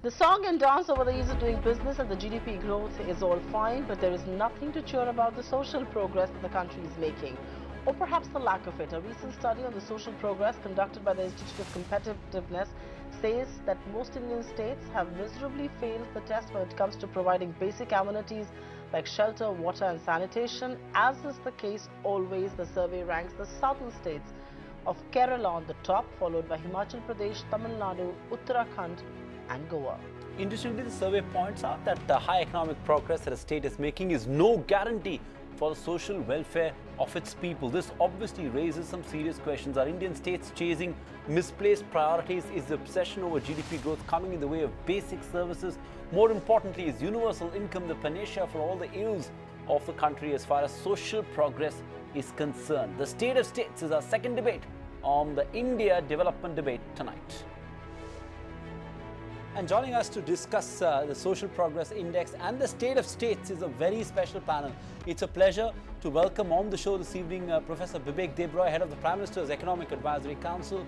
The song and dance over the ease of doing business and the GDP growth is all fine, but there is nothing to cheer about the social progress that the country is making, or perhaps the lack of it. A recent study on the social progress conducted by the Institute of Competitiveness says that most Indian states have miserably failed the test when it comes to providing basic amenities like shelter, water and sanitation. As is the case always, the survey ranks the southern states of Kerala on the top, followed by Himachal Pradesh, Tamil Nadu, Uttarakhand and Goa. Interestingly, the survey points out that the high economic progress that a state is making is no guarantee for the social welfare of its people. This obviously raises some serious questions. Are Indian states chasing misplaced priorities? Is the obsession over GDP growth coming in the way of basic services? More importantly, is universal income the panacea for all the ills of the country as far as social progress is concerned? The state of states is our second debate on the India development debate tonight. And joining us to discuss the Social Progress Index and the state of states is a very special panel. It's a pleasure to welcome on the show this evening Professor Bibek Debroy, head of the Prime Minister's Economic Advisory Council,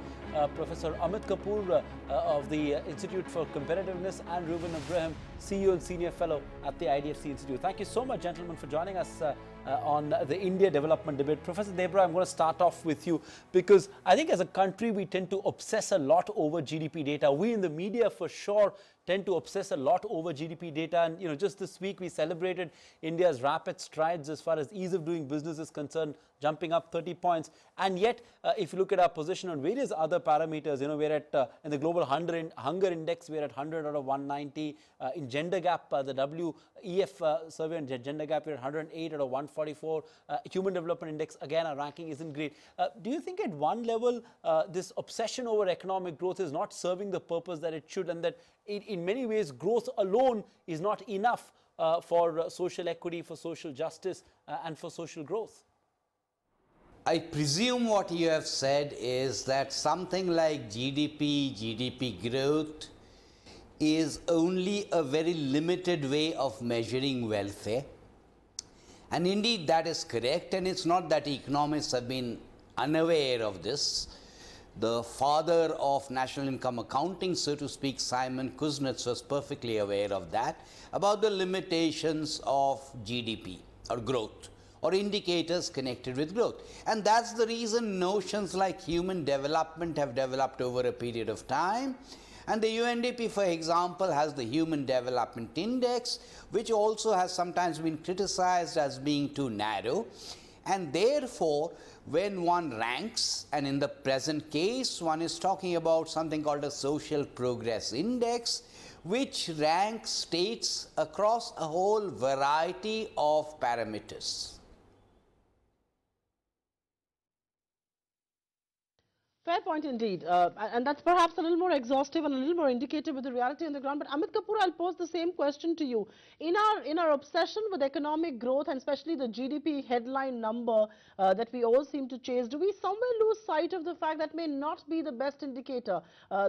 Professor Amit Kapoor of the Institute for Competitiveness, and Reuben Ibrahim, CEO and Senior Fellow at the IDFC Institute. Thank you so much, gentlemen, for joining us on the India development debate. Professor Debroy, I'm going to start off with you because I think as a country we tend to obsess a lot over GDP data. We in the media for sure tend to obsess a lot over GDP data, and just this week we celebrated India's rapid strides as far as ease of doing business is concerned, jumping up 30 points. And yet, if you look at our position on various other parameters, we're at, in the global hunger index, we're at 100 out of 190. In gender gap, the WEF survey on gender gap, we're at 108 out of 144. Human development index, again, our ranking isn't great. Do you think at one level, this obsession over economic growth is not serving the purpose that it should, and that in many ways growth alone is not enough for social equity, for social justice, and for social growth? I presume what you have said is that something like GDP growth is only a very limited way of measuring welfare. And indeed that is correct, and it's not that economists have been unaware of this. The father of national income accounting, so to speak, Simon Kuznets, was perfectly aware of that, about the limitations of GDP or growth, or indicators connected with growth. And that's the reason notions like human development have developed over a period of time. And the UNDP, for example, has the Human Development Index, which also has sometimes been criticized as being too narrow. And therefore, when one ranks, and in the present case, one is talking about something called a Social Progress Index, which ranks states across a whole variety of parameters. Fair point indeed, and that's perhaps a little more exhaustive and a little more indicative of the reality on the ground. But Amit Kapoor, I'll pose the same question to you. In our obsession with economic growth, and especially the GDP headline number that we all seem to chase, do we somewhere lose sight of the fact that may not be the best indicator?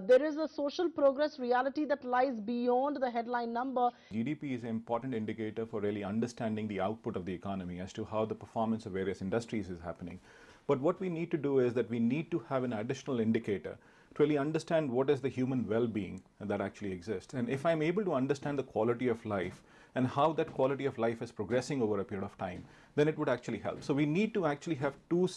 There is a social progress reality that lies beyond the headline number. GDP is an important indicator for really understanding the output of the economy as to how the performance of various industries is happening. But what we need to do is that we need to have an additional indicator to really understand what is the human well-being that actually exists. And if I'm able to understand the quality of life and how that quality of life is progressing over a period of time, then it would actually help. So we need to actually have two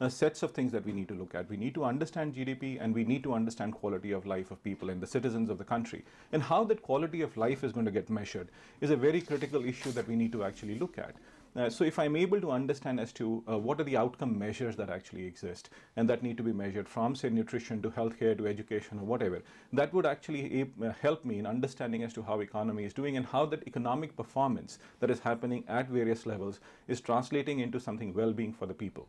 sets of things that we need to look at. We need to understand GDP, and we need to understand quality of life of people and the citizens of the country. And how that quality of life is going to get measured is a very critical issue that we need to actually look at. So if I'm able to understand as to what are the outcome measures that actually exist and that need to be measured from, say, nutrition to healthcare to education or whatever, that would actually help me in understanding as to how economy is doing and how that economic performance that is happening at various levels is translating into something well-being for the people.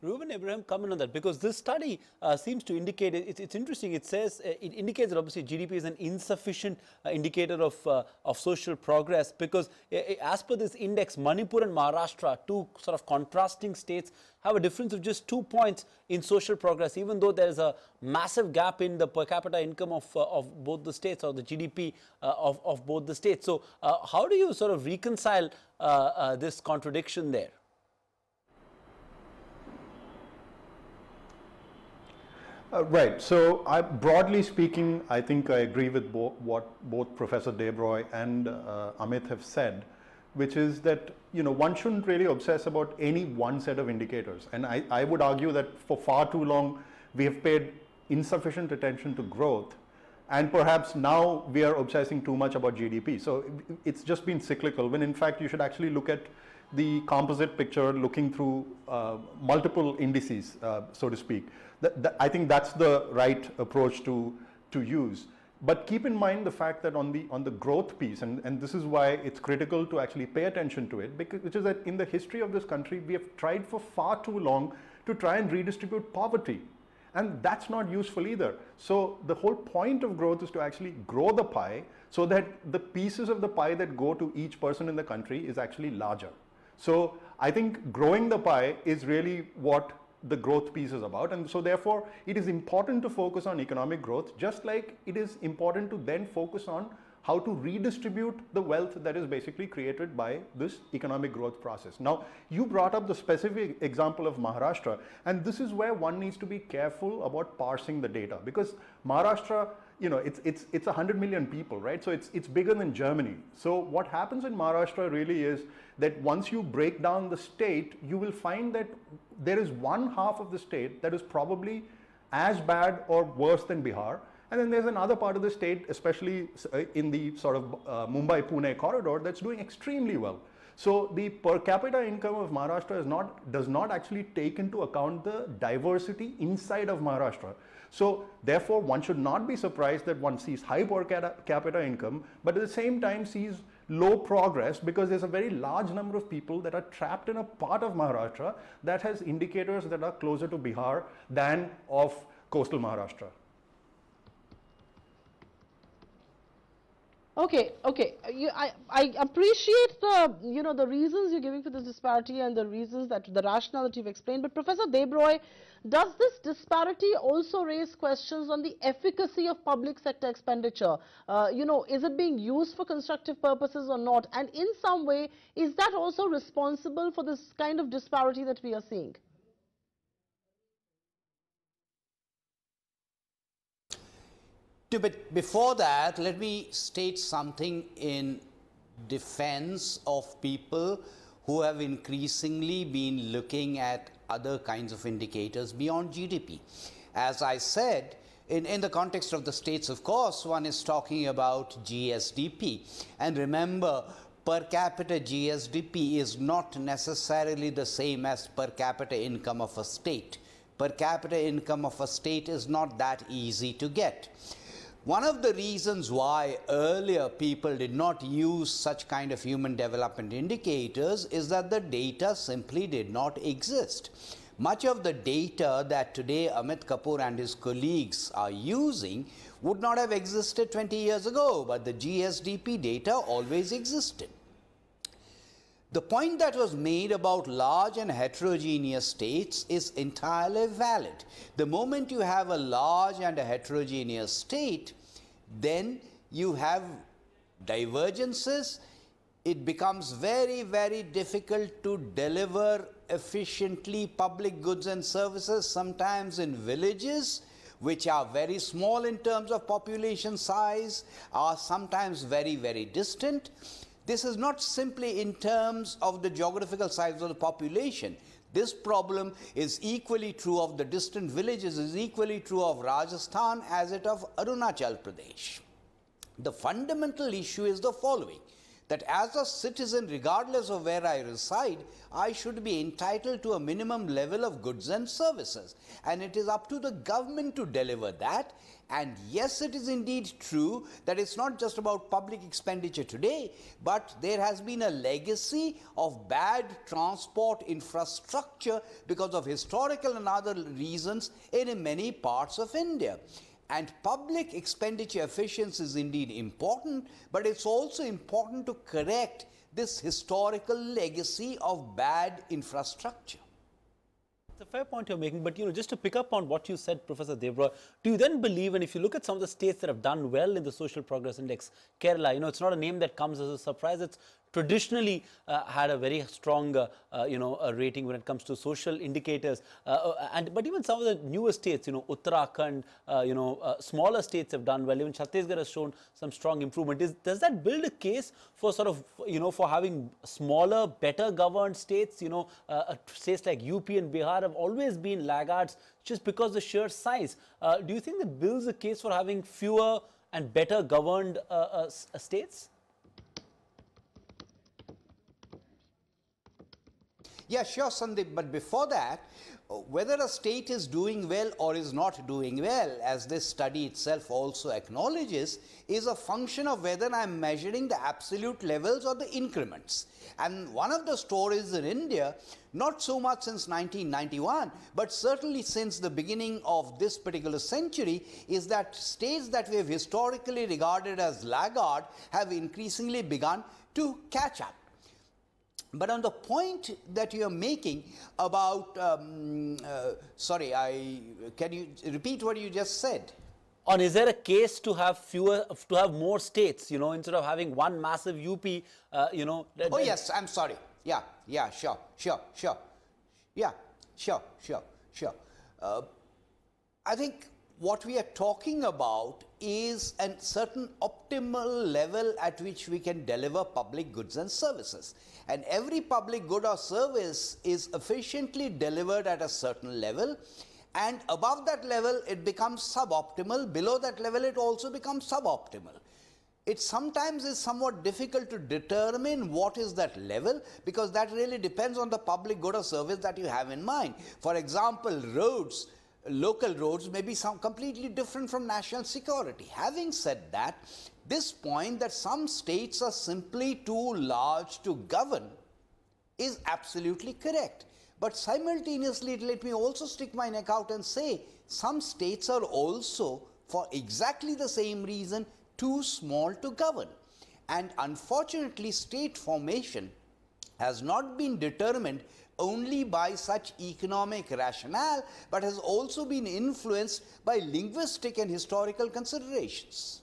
Reuben Ibrahim, comment on that, because this study seems to indicate, it's interesting, it says, it indicates that obviously GDP is an insufficient indicator of social progress, because as per this index, Manipur and Maharashtra, two sort of contrasting states, have a difference of just 2 points in social progress, even though there is a massive gap in the per capita income of both the states, or the GDP of both the states. So how do you sort of reconcile this contradiction there? Right. So, broadly speaking, I think I agree with what both Professor Debroy and Amit have said, which is that one shouldn't really obsess about any one set of indicators. And I would argue that for far too long we have paid insufficient attention to growth, and perhaps now we are obsessing too much about GDP. So it's just been cyclical, when in fact you should actually look at the composite picture, looking through multiple indices, so to speak. I think that's the right approach to use. But keep in mind the fact that on the growth piece, and this is why it's critical to actually pay attention to it, which is that in the history of this country, we have tried for far too long to try and redistribute poverty. And that's not useful either. So the whole point of growth is to actually grow the pie so that the pieces of the pie that go to each person in the country is actually larger. So I think growing the pie is really what the growth piece is about, and so therefore it is important to focus on economic growth, just like it is important to then focus on how to redistribute the wealth that is basically created by this economic growth process. Now, you brought up the specific example of Maharashtra, and this is where one needs to be careful about parsing the data, because Maharashtra, it's 100 million people, right? So it's bigger than Germany. So what happens in Maharashtra really is that once you break down the state, you will find that there is one half of the state that is probably as bad or worse than Bihar. And then there's another part of the state, especially in the sort of Mumbai-Pune corridor, that's doing extremely well. So the per capita income of Maharashtra does not actually take into account the diversity inside of Maharashtra. So therefore, one should not be surprised that one sees high per capita income, but at the same time sees low progress, because there's a very large number of people that are trapped in a part of Maharashtra that has indicators that are closer to Bihar than of coastal Maharashtra. Okay. I appreciate the the reasons you're giving for this disparity and the reasons the rationale that you've explained. But Professor Debroy, does this disparity also raise questions on the efficacy of public sector expenditure? Is it being used for constructive purposes or not? And in some way, is that also responsible for this kind of disparity that we are seeing? But before that, let me state something in defense of people who have increasingly been looking at other kinds of indicators beyond GDP. As I said, in the context of the states, of course, one is talking about GSDP. And remember, per capita GSDP is not necessarily the same as per capita income of a state. Per capita income of a state is not that easy to get. One of the reasons why earlier people did not use such kind of human development indicators is that the data simply did not exist. Much of the data that today Amit Kapoor and his colleagues are using would not have existed 20 years ago, but the GSDP data always existed. The point that was made about large and heterogeneous states is entirely valid. The moment you have a large and a heterogeneous state, then you have divergences. It becomes very, very difficult to deliver efficiently public goods and services, sometimes in villages, which are very small in terms of population size, are sometimes very, very distant. This is not simply in terms of the geographical size of the population. This problem is equally true of the distant villages, is equally true of Rajasthan as it of Arunachal Pradesh. The fundamental issue is the following, that as a citizen, regardless of where I reside, I should be entitled to a minimum level of goods and services. And it is up to the government to deliver that. And yes, it is indeed true that it's not just about public expenditure today, but there has been a legacy of bad transport infrastructure because of historical and other reasons in many parts of India. And public expenditure efficiency is indeed important, but it's also important to correct this historical legacy of bad infrastructure. It's a fair point you're making, but just to pick up on what you said, Professor Debroy, do you then believe, and if you look at some of the states that have done well in the Social Progress Index, Kerala, it's not a name that comes as a surprise, it's traditionally had a very strong, rating when it comes to social indicators. But even some of the newer states, Uttarakhand, smaller states have done well. Even Chhattisgarh has shown some strong improvement. Does that build a case for sort of, for having smaller, better governed states? States like UP and Bihar have always been laggards just because of the sheer size. Do you think that builds a case for having fewer and better governed states? Yeah, sure, Sandeep. But before that, whether a state is doing well or is not doing well, as this study itself also acknowledges, is a function of whether I'm measuring the absolute levels or the increments. And one of the stories in India, not so much since 1991, but certainly since the beginning of this particular century, is that states that we have historically regarded as laggard have increasingly begun to catch up. But on the point that you are making about, can you repeat what you just said? Is there a case to have more states, instead of having one massive UP, Oh yes, I'm sorry. Yeah, sure. Yeah, sure. I think what we are talking about is a certain optimal level at which we can deliver public goods and services. And every public good or service is efficiently delivered at a certain level, and above that level it becomes suboptimal, below that level it also becomes suboptimal. It sometimes is somewhat difficult to determine what is that level, because that really depends on the public good or service that you have in mind. For example, roads, local roads may be completely different from national security. Having said that, this point that some states are simply too large to govern is absolutely correct. But simultaneously, let me also stick my neck out and say some states are also, for exactly the same reason, too small to govern. And unfortunately, state formation has not been determined only by such economic rationale, but has also been influenced by linguistic and historical considerations.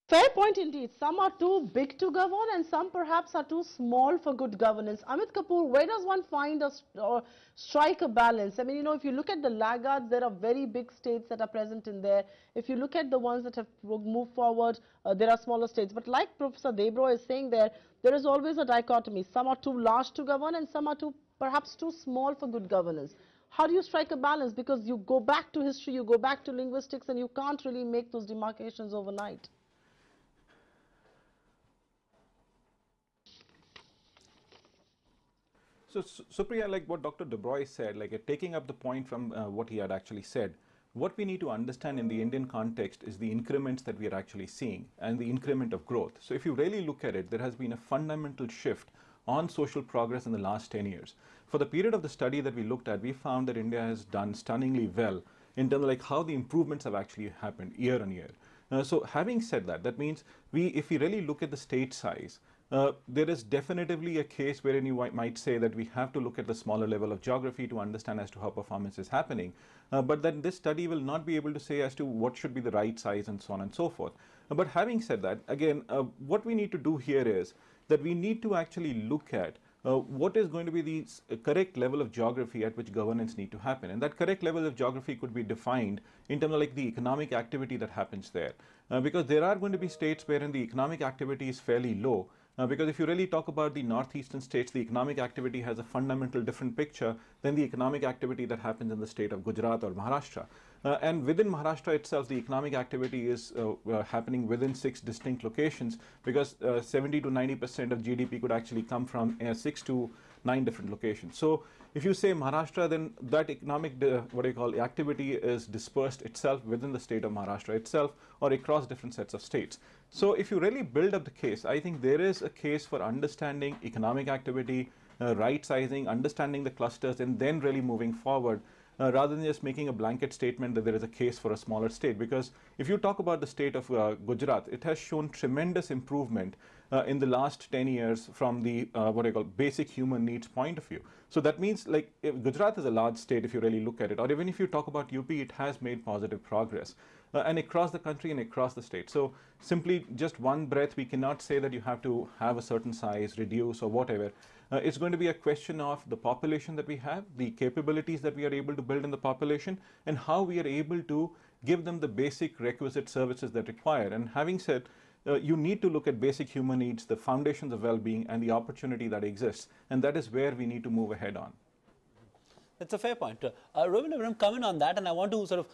Fair point indeed. Some are too big to govern and some perhaps are too small for good governance. Amit Kapoor, where does one find or strike a balance? I mean, if you look at the laggards, there are very big states that are present in there. If you look at the ones that have moved forward, there are smaller states. But like Professor Debroy is saying there is always a dichotomy. Some are too large to govern and some are perhaps too small for good governance. How do you strike a balance? Because you go back to history, you go back to linguistics, and you can't really make those demarcations overnight. So, Supriya, like what Dr. Debroy said, like taking up the point from what he had actually said, what we need to understand in the Indian context is the increments that we are actually seeing and the increment of growth. So if you really look at it, there has been a fundamental shift on social progress in the last 10 years. For the period of the study that we looked at, we found that India has done stunningly well in terms of like how the improvements have actually happened year on year. So having said that, that means if we really look at the state size, there is definitively a case wherein you might say that we have to look at the smaller level of geography to understand as to how performance is happening. But then this study will not be able to say as to what should be the right size and so on and so forth. But having said that, again, what we need to do here is that we need to actually look at what is going to be the correct level of geography at which governance need to happen. And that correct level of geography could be defined in terms of like the economic activity that happens there. Because there are going to be states wherein the economic activity is fairly low. Because if you really talk about the northeastern states, the economic activity has a fundamental different picture than the economic activity that happens in the state of Gujarat or Maharashtra. And within Maharashtra itself, the economic activity is happening within 6 distinct locations, because 70 to 90% of GDP could actually come from 6 to 9 different locations. So if you say Maharashtra, then that economic activity is dispersed itself within the state of Maharashtra itself or across different sets of states. So if you really build up the case, I think there is a case for understanding economic activity, right sizing, understanding the clusters, and then really moving forward rather than just making a blanket statement that there is a case for a smaller state. Because If you talk about the state of Gujarat, it has shown tremendous improvement in the last 10 years from the what I call basic human needs point of view. So that means, like, if Gujarat is a large state if you really look at it, or even if you talk about UP, it has made positive progress. And across the country and across the state. So simply just one breath, we cannot say that you have to have a certain size, reduce or whatever. It's going to be a question of the population that we have, the capabilities that we are able to build in the population, and how we are able to give them the basic requisite services that require. And having said, you need to look at basic human needs, the foundations of well-being and the opportunity that exists. And that is where we need to move ahead on. That's a fair point. Ravindra, come in on that, and I want to sort of,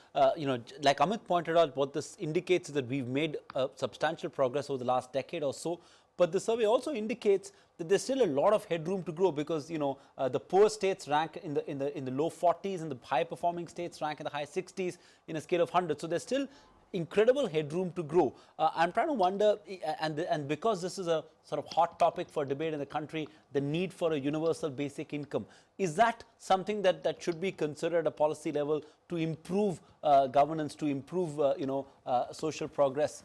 like Amit pointed out, what this indicates is that we've made substantial progress over the last decade or so. But the survey also indicates that there's still a lot of headroom to grow, because the poor states rank in the low 40s, and the high performing states rank in the high 60s in a scale of 100. So there's still incredible headroom to grow. I'm trying to wonder, and because this is a sort of hot topic for debate in the country, the need for a universal basic income, is that something that should be considered at a policy level to improve governance, to improve social progress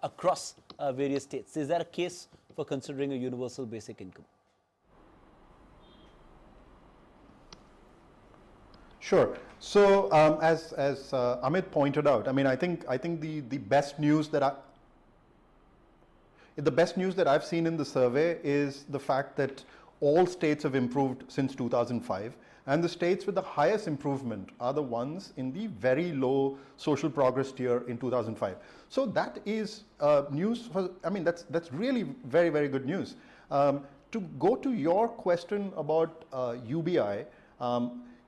across various states? Is there a case for considering a universal basic income? Sure. So as Amit pointed out, I mean, I think the best news that I've seen in the survey is the fact that all states have improved since 2005, and the states with the highest improvement are the ones in the very low social progress tier in 2005. So that is news for, I mean, that's really very, very good news. To go to your question about UBI,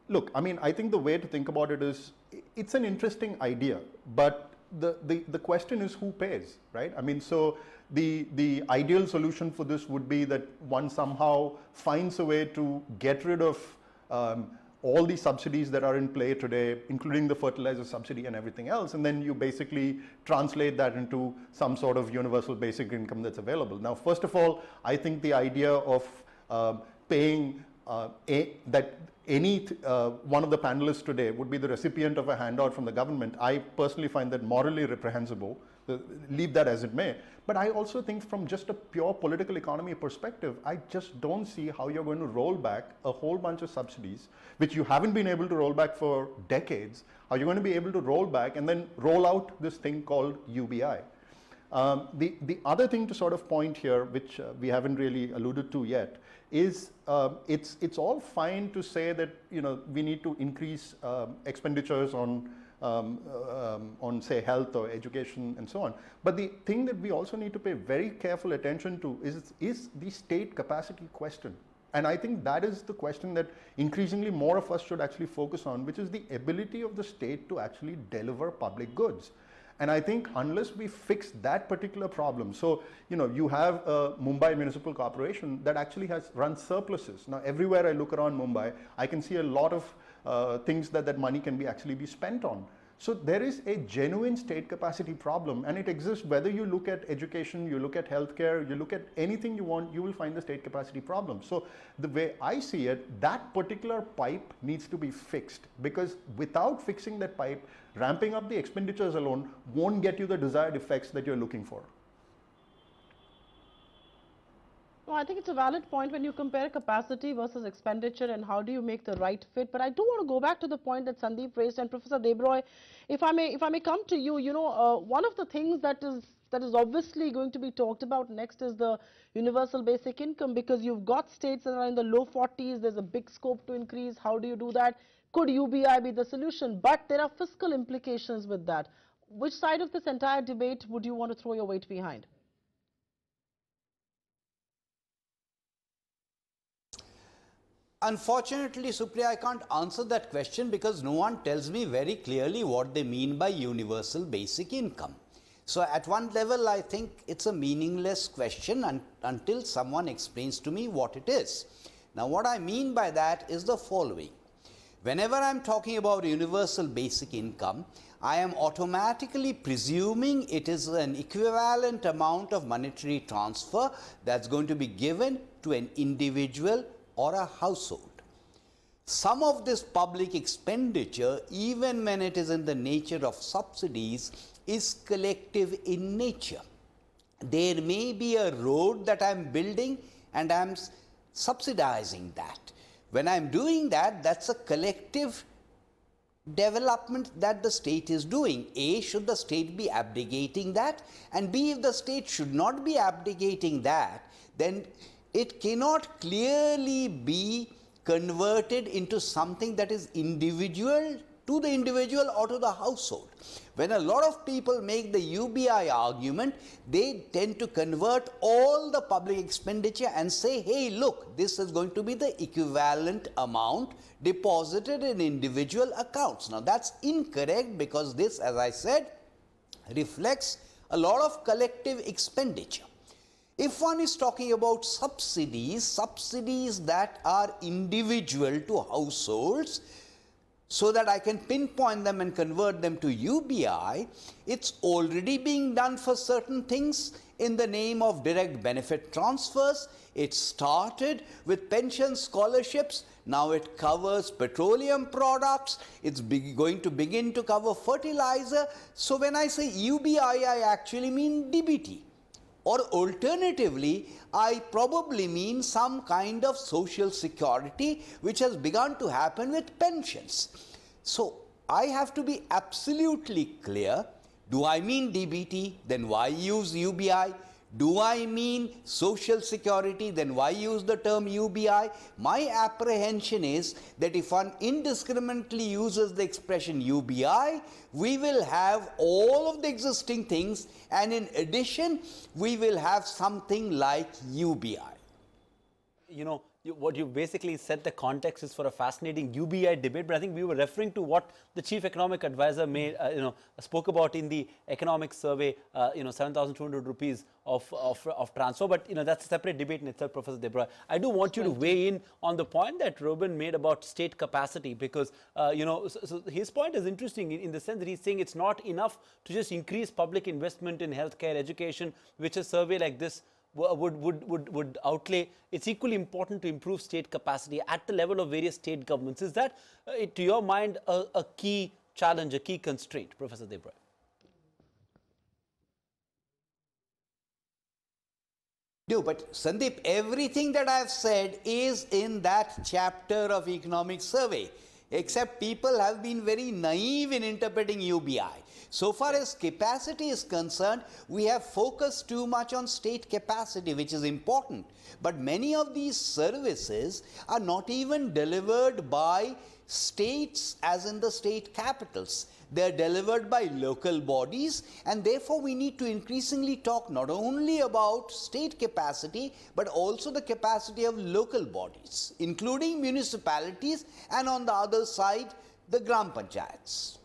look, I mean, I think the way to think about it is, it's an interesting idea, but the question is who pays, right? I mean, so the ideal solution for this would be that one somehow finds a way to get rid of all the subsidies that are in play today, including the fertilizer subsidy and everything else, and then you basically translate that into some sort of universal basic income that's available. Now, first of all, I think the idea of paying that any one of the panelists today would be the recipient of a handout from the government, I personally find that morally reprehensible. Leave that as it may. But I also think from just a pure political economy perspective, I just don't see how you're going to roll back a whole bunch of subsidies, which you haven't been able to roll back for decades, how you're going to be able to roll back and then roll out this thing called UBI. The other thing to sort of point here, which we haven't really alluded to yet, is it's all fine to say that we need to increase expenditures on say health or education and so on. But the thing that we also need to pay very careful attention to is the state capacity question. And I think that is the question that increasingly more of us should actually focus on, which is the ability of the state to actually deliver public goods. And I think unless we fix that particular problem, so you have a Mumbai Municipal Corporation that actually has run surpluses. Now, everywhere I look around Mumbai, I can see a lot of things that money can actually be spent on. So there is a genuine state capacity problem, and it exists whether you look at education, you look at healthcare, you look at anything you want, you will find the state capacity problem. So the way I see it, that particular pipe needs to be fixed, because without fixing that pipe, ramping up the expenditures alone won't get you the desired effects that you're looking for. Well, I think it's a valid point when you compare capacity versus expenditure and how do you make the right fit. But I do want to go back to the point that Sandeep raised, and Professor Debroy, if I may come to you, one of the things that is obviously going to be talked about next is the universal basic income, because you've got states that are in the low 40s, there's a big scope to increase. How do you do that? Could UBI be the solution? But there are fiscal implications with that. Which side of this entire debate would you want to throw your weight behind? Unfortunately, Supriya, I can't answer that question because no one tells me very clearly what they mean by universal basic income. So at one level, I think it's a meaningless question until someone explains to me what it is. Now, what I mean by that is the following. Whenever I'm talking about universal basic income, I am automatically presuming it is an equivalent amount of monetary transfer that's going to be given to an individual or a household. some of this public expenditure, even when it is in the nature of subsidies, is collective in nature. There may be a road that I am building and I am subsidizing that. When I am doing that, that's a collective development that the state is doing. A, should the state be abdicating that? And B, if the state should not be abdicating that, then it cannot clearly be converted into something that is individual to the individual or to the household. When a lot of people make the UBI argument, they tend to convert all the public expenditure and say, hey, look, this is going to be the equivalent amount deposited in individual accounts. Now, that's incorrect, because this, as I said, reflects a lot of collective expenditure. If one is talking about subsidies, subsidies that are individual to households, so that I can pinpoint them and convert them to UBI, it's already being done for certain things in the name of direct benefit transfers. It started with pension scholarships. Now it covers petroleum products. It's going to begin to cover fertilizer. So when I say UBI, I actually mean DBT. Or alternatively, I probably mean some kind of social security which has begun to happen with pensions. So I have to be absolutely clear. Do I mean DBT? Then why use UBI? Do I mean social security? Then why use the term UBI? My apprehension is that if one indiscriminately uses the expression UBI, we will have all of the existing things, and in addition, we will have something like UBI. You know, what you basically said, the context is for a fascinating UBI debate, but I think we were referring to what the chief economic advisor made, spoke about in the economic survey, 7,200 rupees of transfer. But that's a separate debate in itself, Professor Debroy. I do want you to weigh in on the point that Robin made about state capacity, because so his point is interesting in the sense that he's saying it's not enough to just increase public investment in healthcare, education, which a survey like this would outlay. It's equally important to improve state capacity at the level of various state governments. Is that, to your mind, a key challenge, a key constraint, Professor Debroy? No, but Sandeep, everything that I have said is in that chapter of economic survey, except people have been very naive in interpreting UBI. So far as capacity is concerned, we have focused too much on state capacity, which is important. But many of these services are not even delivered by states as in the state capitals. They are delivered by local bodies, and therefore we need to increasingly talk not only about state capacity, but also the capacity of local bodies, including municipalities, and on the other side, the Gram Panchayats.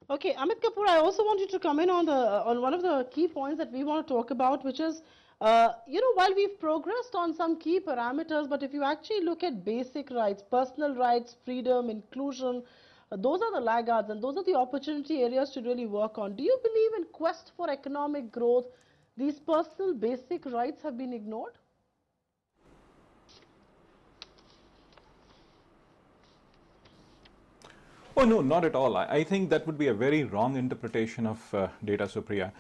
Okay, Amit Kapoor, I also want you to come in on one of the key points that we want to talk about, which is, while we've progressed on some key parameters, but if you actually look at basic rights, personal rights, freedom, inclusion, those are the laggards, and those are the opportunity areas to really work on. Do you believe in quest for economic growth, these personal basic rights have been ignored? Oh, no, not at all. I think that would be a very wrong interpretation of data, Supriya.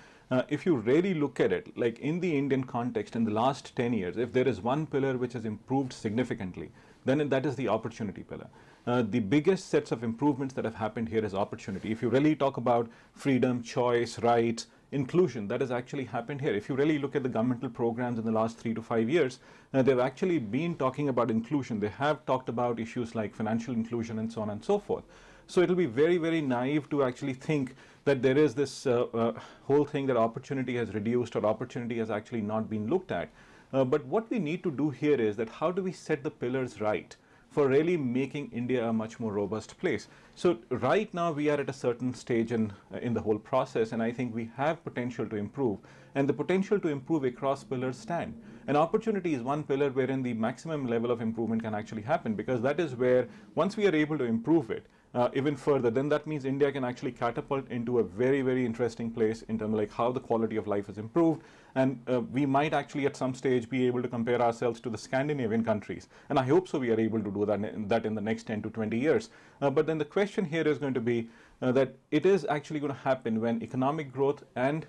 If you really look at it, like in the Indian context, in the last 10 years, if there is one pillar which has improved significantly, then that is the opportunity pillar. The biggest sets of improvements that have happened here is opportunity. If you really talk about freedom, choice, rights, inclusion, that has actually happened here. If you really look at the governmental programs in the last 3 to 5 years, they've actually been talking about inclusion. They have talked about issues like financial inclusion and so on and so forth. So it'll be very, very naive to actually think that there is this whole thing that opportunity has reduced or opportunity has actually not been looked at. But what we need to do here is that how do we set the pillars right for really making India a much more robust place? So right now we are at a certain stage in the whole process, and I think we have potential to improve, and the potential to improve across pillars stand. And opportunity is one pillar wherein the maximum level of improvement can actually happen, because that is where once we are able to improve it, even further, then that means India can actually catapult into a very, very interesting place in terms of like how the quality of life has improved. And we might actually at some stage be able to compare ourselves to the Scandinavian countries. And I hope so we are able to do that in the next 10 to 20 years. But then the question here is going to be that it is actually going to happen when economic growth and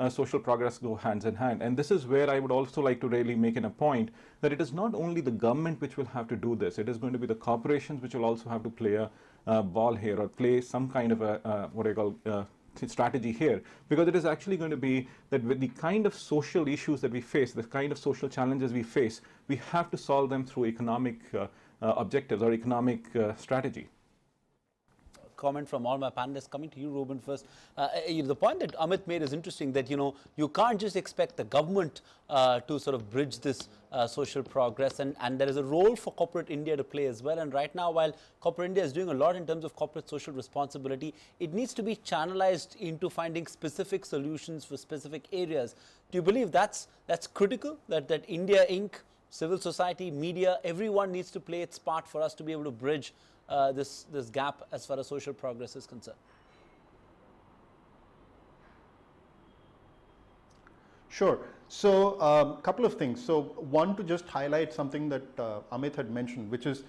social progress go hands in hand. And this is where I would also like to really make a point that it is not only the government which will have to do this, it is going to be the corporations which will also have to play a ball here, or play some kind of a what I call strategy here, because it is actually going to be that with the kind of social issues that we face, the kind of social challenges we face, we have to solve them through economic objectives or economic strategy. Comment from all my panelists. Coming to you, Ruben, first. The point that Amit made is interesting, that you can't just expect the government to sort of bridge this social progress, and there is a role for corporate India to play as well. And right now, while corporate India is doing a lot in terms of corporate social responsibility, it needs to be channelized into finding specific solutions for specific areas. Do you believe that's critical, that India Inc., civil society, media, everyone needs to play its part for us to be able to bridge this gap as far as social progress is concerned? Sure. So a couple of things. So one, to just highlight something that Amit had mentioned, which is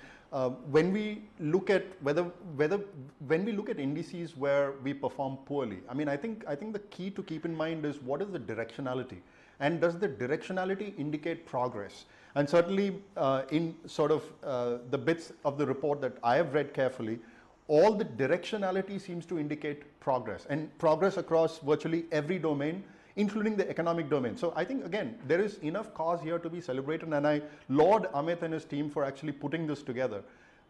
when we look at when we look at indices where we perform poorly, I mean, I think the key to keep in mind is what is the directionality, and does the directionality indicate progress? And certainly in sort of the bits of the report that I have read carefully, all the directionality seems to indicate progress, and progress across virtually every domain, including the economic domain. So I think, again, there is enough cause here to be celebrated, and I laud Amit and his team for actually putting this together.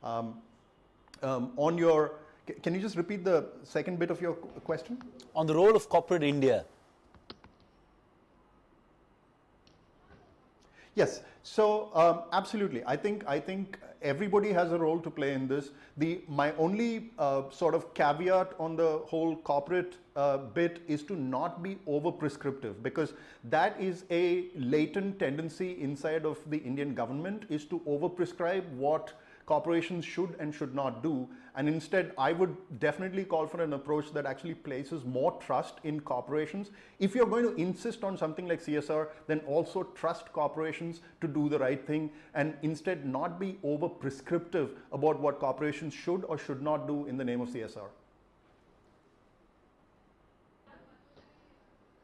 On your, can you just repeat the second bit of your question? On the role of corporate India. Yes. So absolutely, I think everybody has a role to play in this. My only sort of caveat on the whole corporate bit is to not be over prescriptive, because that is a latent tendency inside of the Indian government, is to over prescribe what corporations should and should not do. And instead, I would definitely call for an approach that actually places more trust in corporations. If you're going to insist on something like CSR, then also trust corporations to do the right thing, and instead not be over prescriptive about what corporations should or should not do in the name of CSR.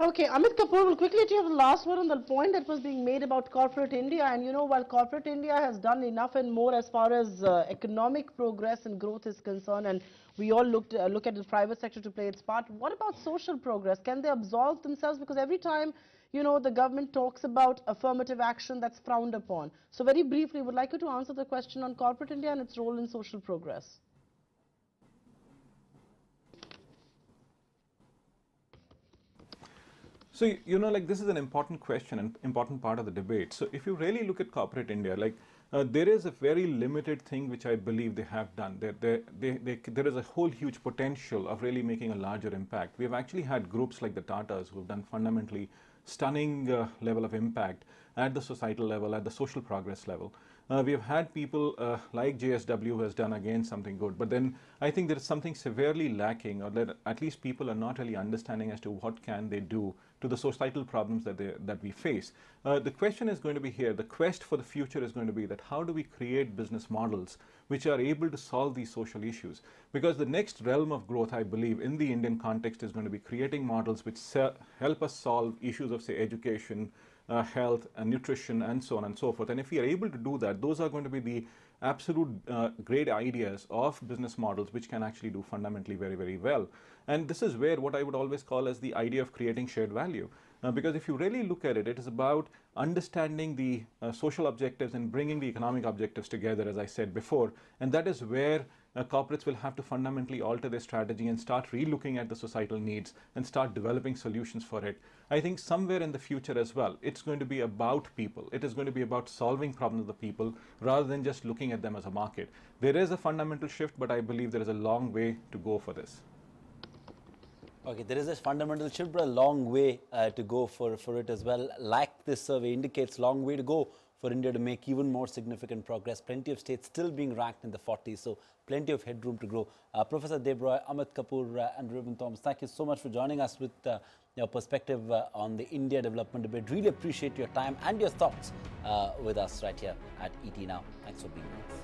Okay, Amit Kapoor, will quickly let you have the last word on the point that was being made about corporate India. And while corporate India has done enough and more as far as economic progress and growth is concerned, and we all look at the private sector to play its part, what about social progress? Can they absolve themselves? Because every time, the government talks about affirmative action, that's frowned upon. So very briefly, would like you to answer the question on corporate India and its role in social progress. So, like, this is an important question and important part of the debate. So if you really look at corporate India, like there is a very limited thing which I believe they have done. There is a whole huge potential of really making a larger impact. We have actually had groups like the Tatas who have done fundamentally stunning level of impact at the societal level, at the social progress level. We have had people like JSW who has done again something good, but then I think there is something severely lacking, or that at least people are not really understanding as to what can they do to the societal problems that we face. The question is going to be here, the quest for the future is going to be that how do we create business models which are able to solve these social issues? Because the next realm of growth, I believe, in the Indian context is going to be creating models which help us solve issues of, say, education, health and nutrition and so on and so forth. And if we are able to do that, those are going to be the absolute great ideas of business models which can actually do fundamentally very, very well. And this is where what I would always call as the idea of creating shared value. Because if you really look at it, it is about understanding the social objectives and bringing the economic objectives together, as I said before. And that is where corporates will have to fundamentally alter their strategy and start re-looking at the societal needs and start developing solutions for it. I think somewhere in the future as well, it's going to be about people. It is going to be about solving problems of the people rather than just looking at them as a market. There is a fundamental shift, but I believe there is a long way to go for this. Okay, there is a fundamental shift, but a long way to go for it as well. Like this survey indicates, long way to go for India to make even more significant progress. Plenty of states still being ranked in the 40s, so plenty of headroom to grow. Professor Debroy, Amit Kapoor and Ruben Thomas, thank you so much for joining us with your perspective on the India development debate. Really appreciate your time and your thoughts with us right here at ET Now. Thanks for being with us.